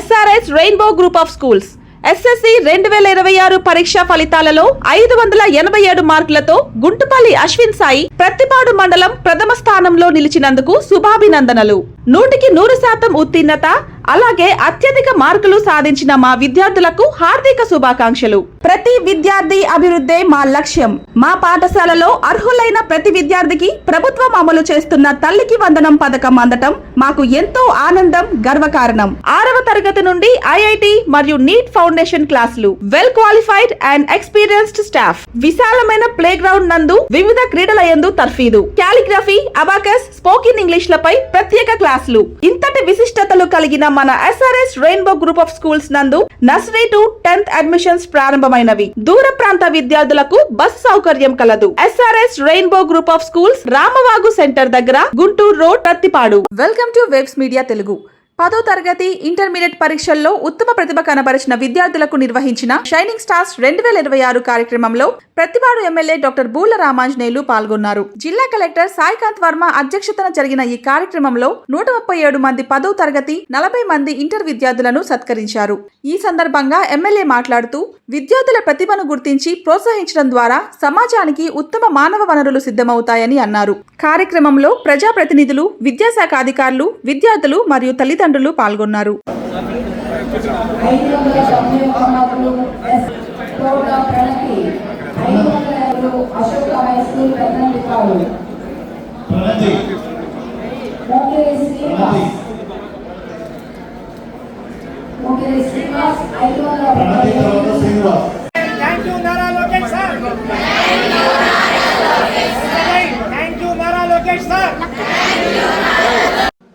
SRS Rainbow Group of Schools SSC 2026 పరీక్ష ఫలితాలలో 587 మార్కులతో గుంటుపల్లి అశ్విన్ సాయి ప్రతిపాడు మండలం ప్రథమ స్థానంలో నిలిచినందుకు శుభాభినందనలు. 100% ఉత్తీర్ణత అలాగే అత్యధిక మార్కులు సాధించిన మా విద్యార్థులకు హార్దిక శుభాకాంక్షలు. ప్రతి విద్యార్థి అభివృద్ధే మా లక్ష్యం. మా పాఠశాలలో అర్హులైన ప్రతి విద్యార్థికి ప్రభుత్వం అమలు చేస్తున్న తల్లికి వందనం పథకం అందటం మాకు ఎంతో ఆనందం, గర్వకారణం. 6వ తరగతి నుండి IIT మరియు నీట్ ఫౌండేషన్ క్లాసులు, well qualified and experienced staff, విశాలమైన ప్లే గ్రౌండ్ నందు వివిధ క్రీడల యందు తర్ఫీదు, కాలిగ్రఫీ, అబాకస్, స్పోకెన్ ఇంగ్లీష్ లపై ప్రత్యేక క్లాసులు. ఇంతటి విశిష్టతలు కలిగిన మన SRS rainbow group of schools నందు నర్సరీ టు 10th అడ్మిషన్స్ ప్రారంభమైనవి. దూర ప్రాంత విద్యార్థులకు బస్ సౌకర్యం కలదు. SRS rainbow group of schools Ramavagu center దగ్గర, Guntur road, Prathipadu. Welcome to Waves Media Telugu. 10వ తరగతి ఇంటర్మీడియట్ పరీక్షల్లో ఉత్తమ ప్రతిభ కనబరిచిన విద్యార్థులకు నిర్వహించిన షైనింగ్ స్టార్స్ 2026 కార్యక్రమంలో ప్రతిపాడు ఎమ్మెల్యే డాక్టర్ బూల రామాంజనేయులు పాల్గొన్నారు. జిల్లా కలెక్టర్ సాయికాంత్ వర్మ అధ్యక్షతన జరిగిన ఈ కార్యక్రమంలో 137 మంది 10వ తరగతి, 40 మంది ఇంటర్ విద్యార్థులను సత్కరించారు. ఈ సందర్భంగా ఎమ్మెల్యే మాట్లాడుతూ విద్యార్థుల ప్రతిభను గుర్తించి ప్రోత్సహించడం ద్వారా సమాజానికి ఉత్తమ మానవ వనరులు సిద్ధమవుతాయని అన్నారు. కార్యక్రమంలో ప్రజాప్రతినిధులు, విద్యాశాఖ అధికారులు, విద్యార్థులు మరియు తల్లిదండ్రులు పాల్గొన్నారు.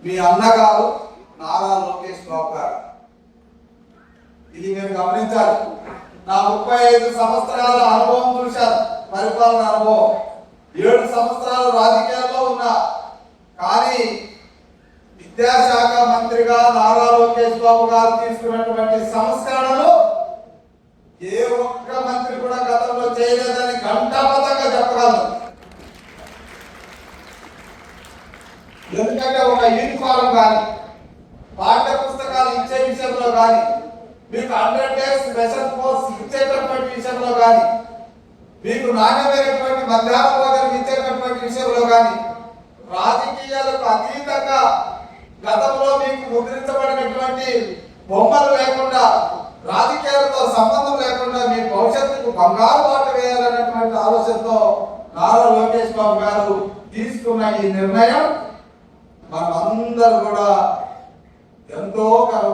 మీ అన్నగారు నారా లోకేష్ బాబు గారు, ఇది మీరు గమనించాలి. నా 35 సంవత్సరాల అనుభవం చూశాను, పరిపాలన అనుభవం. 7 సంవత్సరాలు రాజకీయాల్లో ఉన్నా, కానీ విద్యాశాఖ మంత్రిగా నారా లోకేష్ బాబు గారు తీసుకున్నటువంటి సంస్కరణలు ఏ ఒక్క మంత్రి కూడా గతంలో చేయలేదని ఘంటాపథంగా చెప్పగలరు. ఎందుకంటే ఒక యూనిఫారం కానీ, పాఠ్య పుస్తకాలు ఇచ్చే విషయంలో కానీ, మీకు 100 days స్పెషల్ కోర్స్ ఇచ్చేటటువంటి విషయంలో కానీ, మీకు నాణ్యమైనటువంటి మధ్యాహ్న భోజనం ఇచ్చేటటువంటి విషయంలో కానీ, రాజకీయాలకు అతీతంగా గతంలో మీకు ముద్రించబడినటువంటి బొమ్మలు లేకుండా, రాజకీయాలతో సంబంధం లేకుండా మీ భవిష్యత్తుకు బంగారు బాట వేయాలనేటువంటి ఆలోచనతో నారా లోకేష్ బాబు గారు తీసుకున్న ఈ నిర్ణయం మనమందరూ కూడా ఎంతో గర్వపడాలి.